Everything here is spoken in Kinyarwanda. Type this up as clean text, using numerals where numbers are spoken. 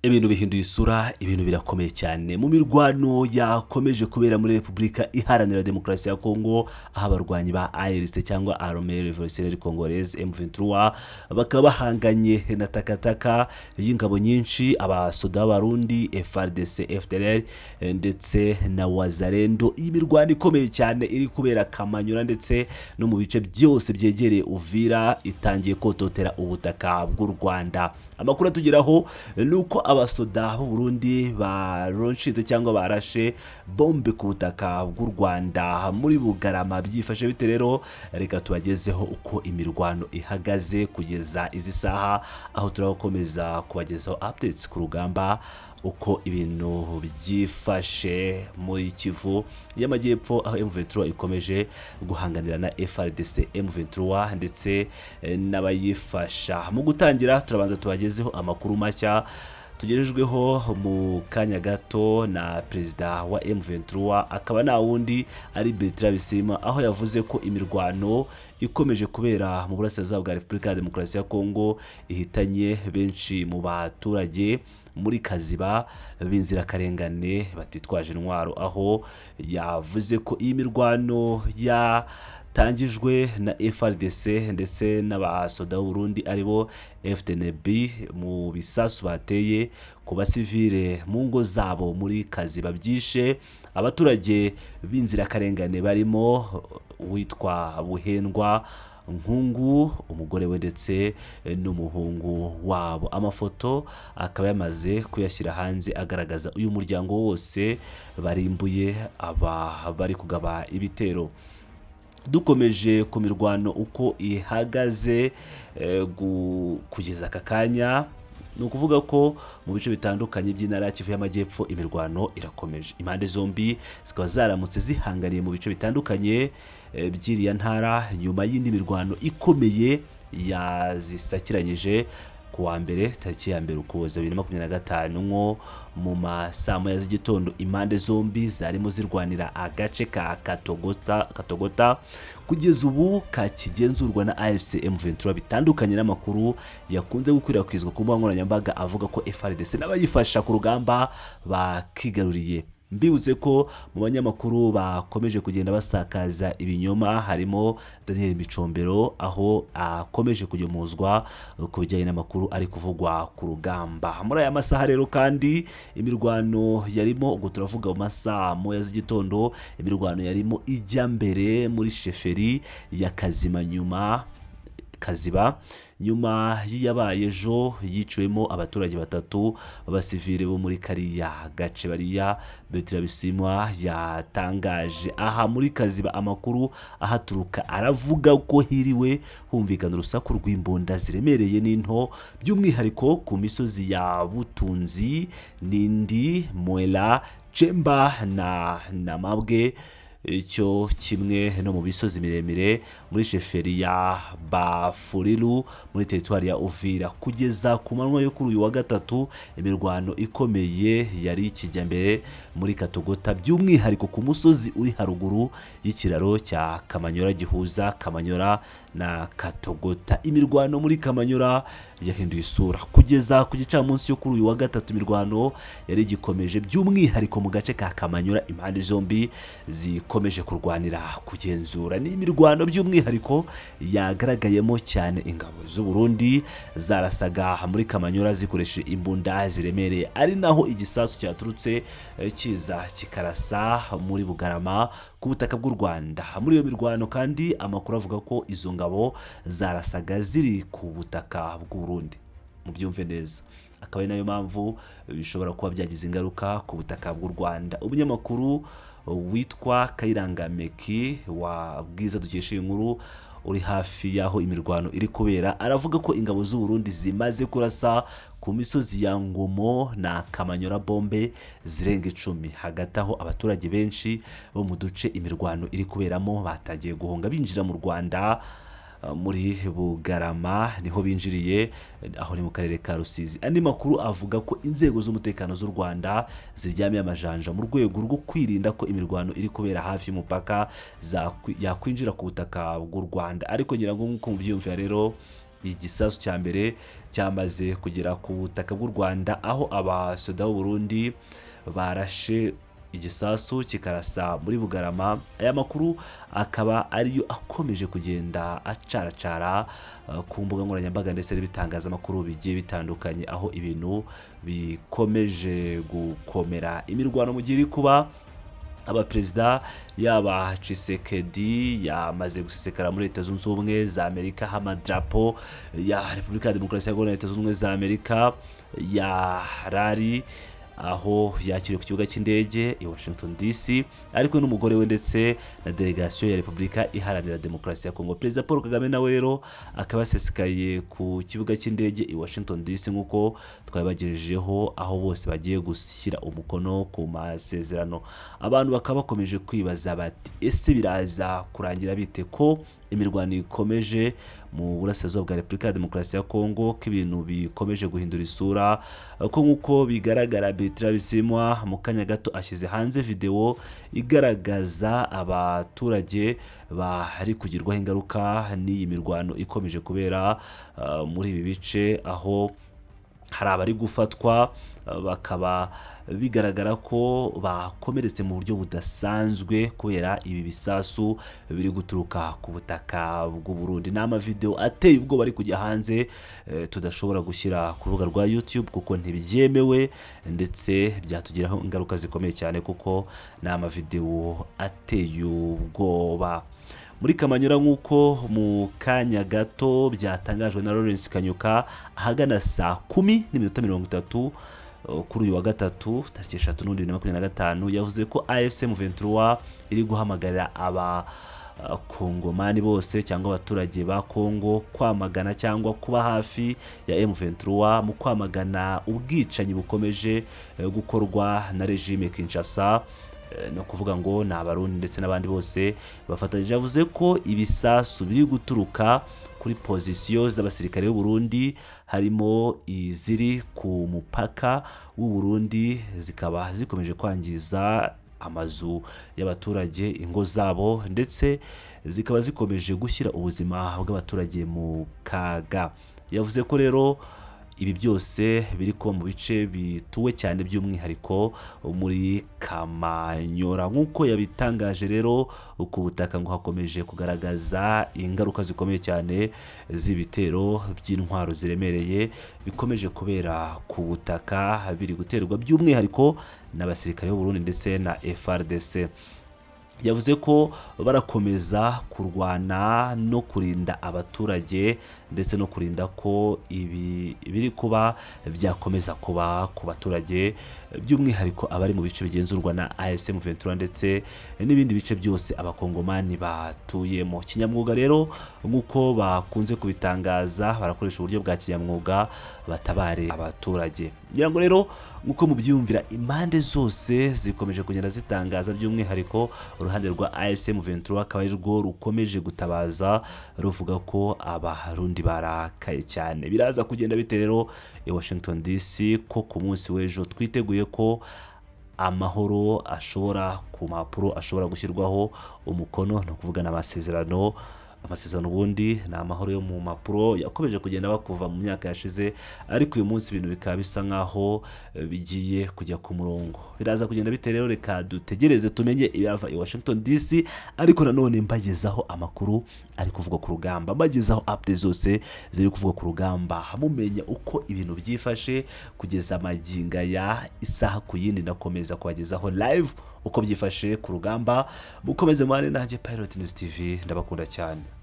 Ibintu bihinduye isura, ibintu birakomeye cyane mu mirwano yakomeje kubera muri Repubulika Iharanira Demokarasi ya Kongo, aho abarwanyi ba ARC cyangwa Armée Révolutionnaire Congolaise M23 bakaba bahanganye na takataka y'ingabo nyinshi, abasoda b'Abarundi, FARDC, FDLR ndetse na Wazalendo. Iyi mirwano ikomeye cyane iri kubera Kamanyura ndetse no mu bice byose byegereye Uvira itangiye kototera ubutaka bw'u Rwanda. Amakuru atugeraho nuko abasoda b'u Burundi baronshize cyangwa barashe bombe ku butaka bw'u Rwanda muri Bugarama. Byifashe bite rero? Reka tubagezeho uko imirwano ihagaze kugeza izi saha, aho turakomeza kubagezaho updates ku rugamba, uko ibintu byifashe muri Kivu y'Amajyepfo, aho M23 ikomeje guhanganira na FARDC M23 ndetse n'abayifasha. Mu gutangira turabanza tubagezeho amakuru mashya tugejejweho mu kanya gato na perezida wa M23, akaba na wundi ari Bisimwa, aho yavuze ko imirwano ikomeje kubera mu burasirazuba bwa Repubulika ya Demokarasi ya Kongo ihitanye benshi mu baturage muri Kaziba b'inzirakarengane batitwaje intwaro, aho yavuze ko iyi mirwano tangijwe na FARDC ndetse n'abasoda b'u Burundi aribo FDNB mu bisasu bateye ku basivile mu ngo zabo muri Kaziba, byishe abaturage b'inzirakarengane barimo witwa Buhendwa Nkungu, umugore we ndetse n'umuhungu wabo. Amafoto akaba yamaze kuyashyira hanze agaragaza uyu muryango wose barimbuye bari kugaba ibitero. Dukomeje ku mirwano uko ihagaze kugeza aka kanya, ni ukuvuga ko mu bice bitandukanye by'intara ya Kivu y'Amajyepfo imirwano irakomeje. Impande zombi zikaba zaramutse zihanganiye mu bice bitandukanye by'iriya ntara nyuma y'indi mirwano ikomeye yazisakiranyije ku wa mbere tariki ya mbere Ukuboza 2025 nko mu masaa moya z'igitondo. Impande zombi zarimo zirwanira agace ka Katogota kugeza ubu kakigenzurwa na AFC M23, bitandukanye n'amakuru yakunze gukwirakwizwa ku mbuga nkoranyambaga avuga ko FARDC n'abayifasha ku rugamba bakigaruriye. Mbibuze ko mu banyamakuru bakomeje kugenda basakaza ibinyoma harimo Daniel Micombero, aho akomeje kugemuzwa ku bijyanye n'amakuru ari kuvugwa ku rugamba. Muri aya masaha rero kandi imirwano yarimo, ubwo turavuga mu masaa moya z'igitondo, imirwano yarimo ijya mbere muri sheferi ya Kaziba nyuma y'yabaye ejo yiciwemo abaturage batatu b'abasivile bo muri kariya gace. Bariya Bisimwa yatangaje aha muri Kaziba. Amakuru ahaturuka aravuga ko hiriwe humvikana urusaku rw'imbunda ziremereye n'into, by'umwihariko ku misozi ya Butunzi, Nindi, Mwela, Chemba na Mabwe, icyo kimwe no mu bisozi miremire muri sheferi ya Bafurilu muri teritwari ya Uvira. Kugeza ku manywa yo kuri uyu wa gatatu, imirwano ikomeye yari ikijya mbere muri Katogota, by'umwihariko ku musozi uri haruguru y'ikiraro cya Kamanyura gihuza Kamanyura na Katogota. Imirwano muri Kamanyura yahinduye isura kugeza ku gicamunsi yo kuri uyu wa gatatu. Imirwano yari igikomeje by'umwihariko mu gace ka Kamanyura, impande zombi zikomeje kurwanira kugenzura. Ni imirwano by'umwihariko yagaragayemo cyane ingabo z'u Burundi zarasaga muri Kamanyura zikoresheje imbunda ziremereye, ari naho igisasu cyaturutse kiza kikarasa muri Bugarama ku butaka bw'u Rwanda. Muri iyo mirwano kandi amakuru avuga ko izo ngabo zarasaga ziri ku butaka bw'u Burundi. Mubyumve neza, akaba ari nayo mpamvu bishobora kuba byagize ingaruka ku butaka bw'u Rwanda. Umunyamakuru witwa Kayirangameki wa Bwiza dukesha inkuru uri hafi yaho imirwano iri kubera aravuga ko ingabo z'u Burundi zimaze kurasa ku misozi ya Ngomo na Kamanyura bombe zirenga 10. Hagati aho abaturage benshi bo mu duce imirwano iri kuberamo batagiye guhunga binjira mu Rwanda. Muri Bugarama niho binjiriye, aho ni mu karere ka Rusizi. Andi makuru avuga ko inzego z'umutekano z'u Rwanda ziryamiye amajanja mu rwego rwo kwirinda ko imirwano iri kubera hafi y'umupaka yakwinjira ku butaka bw'u Rwanda. Ariko ngira ngo nk'uko mubyumvira rero, igisasu cya mbere cyamaze kugera ku butaka bw'u Rwanda, aho abasoda b'u Burundi barashe igisasu kikarasa muri Bugarama. Aya makuru akaba ariyo akomeje kugenda acaracara ku mbuga nkoranyambaga ndetse n'ibitangazamakuru bigiye bitandukanye, aho ibintu bikomeje gukomera. Imirwano mu gihe iri kuba, abaperezida yaba Tshisekedi yamaze gusesekara muri Leta Zunze Ubumwe za Amerika, amadrapo ya Repubulika ya Demokarasi ya Kongo na Leta Zunze Ubumwe za Amerika yarari aho yakiriwe ku kibuga cy'indege i Washington DC, ariko n'umugore we ndetse na delegation ya Repubulika Iharanira Demokarasi ya Kongo. Perezida Paul Kagame nawe rero akaba yasesekaye ku kibuga cy'indege i Washington DC nk'uko twabibagejejeho, aho bose bagiye gushyira umukono ku masezerano. Abantu bakaba bakomeje kwibaza bati ese biraza kurangira bite ko imirwano ikomeje mu burasirazuba bwa Repubulika ya Demokarasi ya Kongo, ko ibintu bikomeje guhindura isura, ko nk'uko bigaragara Bisimwa mu kanya gato ashyize hanze video igaragaza abaturage bari kugirwaho ingaruka n'iyi mirwano ikomeje kubera muri ibi bice, aho hari abari gufatwa bakaba bigaragara ko bakomeretse mu buryo budasanzwe kubera ibi bisasu biri guturuka ku butaka bw'u Burundi. Ni amavideo ateye ubwo bari kujya hanze tudashobora gushyira ku rubuga rwa YouTube kuko ntibyemewe, ndetse byatugiraho ingaruka zikomeye cyane kuko ni amavideo ateye ubwoba. Muri Kamanyura nk'uko mu kanya gato byatangajwe na Lawrence Kanyuka ahagana saa 10:30 kuri uyu wa gatatu tariki 3/2025, yavuze ko AFC M23 iri guhamagarira Kongomani bose cyangwa abaturage ba Kongo kwamagana cyangwa kuba hafi ya M23 mu kwamagana ubwicanyi bukomeje gukorwa na regime Kinshasa, no kuvuga ngo ni Abarundi ndetse n'abandi bose bafatanyije. Yavuze ko ibisasu biri guturuka kuri pozisiyo z'abasirikare b'u Burundi, harimo iziri ku mupaka w'u Burundi, zikaba zikomeje kwangiza amazu y'abaturage, ingo zabo, ndetse zikaba zikomeje gushyira ubuzima bw'abaturage mu kaga. Yavuze ko rero ibi byose biri kuba mu bice bituwe cyane, by'umwihariko muri Kamanyura. Nk'uko yabitangaje rero, ku butaka ngo hakomeje kugaragaza ingaruka zikomeye cyane z'ibitero by'intwaro ziremereye bikomeje kubera ku butaka, biri guterwa by'umwihariko n'abasirikare b'u Burundi ndetse na FARDC. Yavuze ko barakomeza kurwana no kurinda abaturage ndetse no kurinda ko ibi biri kuba byakomeza kuba ku baturage, by'umwihariko abari mu bice bigenzurwa na AFC M23 ndetse n'ibindi bice byose abakongomani batuyemo. Kinyamwuga rero nk'uko bakunze kubitangaza, barakoresha uburyo bwa kinyamwuga batabare abaturage. Ngira ngo rero nk'uko mubyumvira, impande zose zikomeje kugenda zitangaza, by'umwihariko uruhande rwa AFC M23 akaba ari rwo rukomeje gutabaza ruvuga ko Abarundi barakaye cyane. Biraza kugenda bite rero i Washington DC ko ku munsi w'ejo twiteguye ko amahoro ashobora ku mpapuro ashobora gushyirwaho umukono, no kuvugana amasezerano ubundi ni amahoro yo mu mpapuro yakomeje kugenda bakuva mu myaka yashize, ariko uyu munsi ibintu bikaba bisa nkaho bigiye kujya ku murongo. Biraza kugenda bite rero, reka dutegereze tumenye ibava i Washington DC, ariko nanone mbagezaho amakuru ari kuvuga ku rugamba, mbagezaho updates zose ziri kuvuga ku rugamba, mumenya uko ibintu byifashe kugeza amaginga ya isaha ku yindi. Nakomeza kubagezaho live uko byifashe ku rugamba. Mukomeze mwane nanjye Pilot News TV, ndabakunda cyane.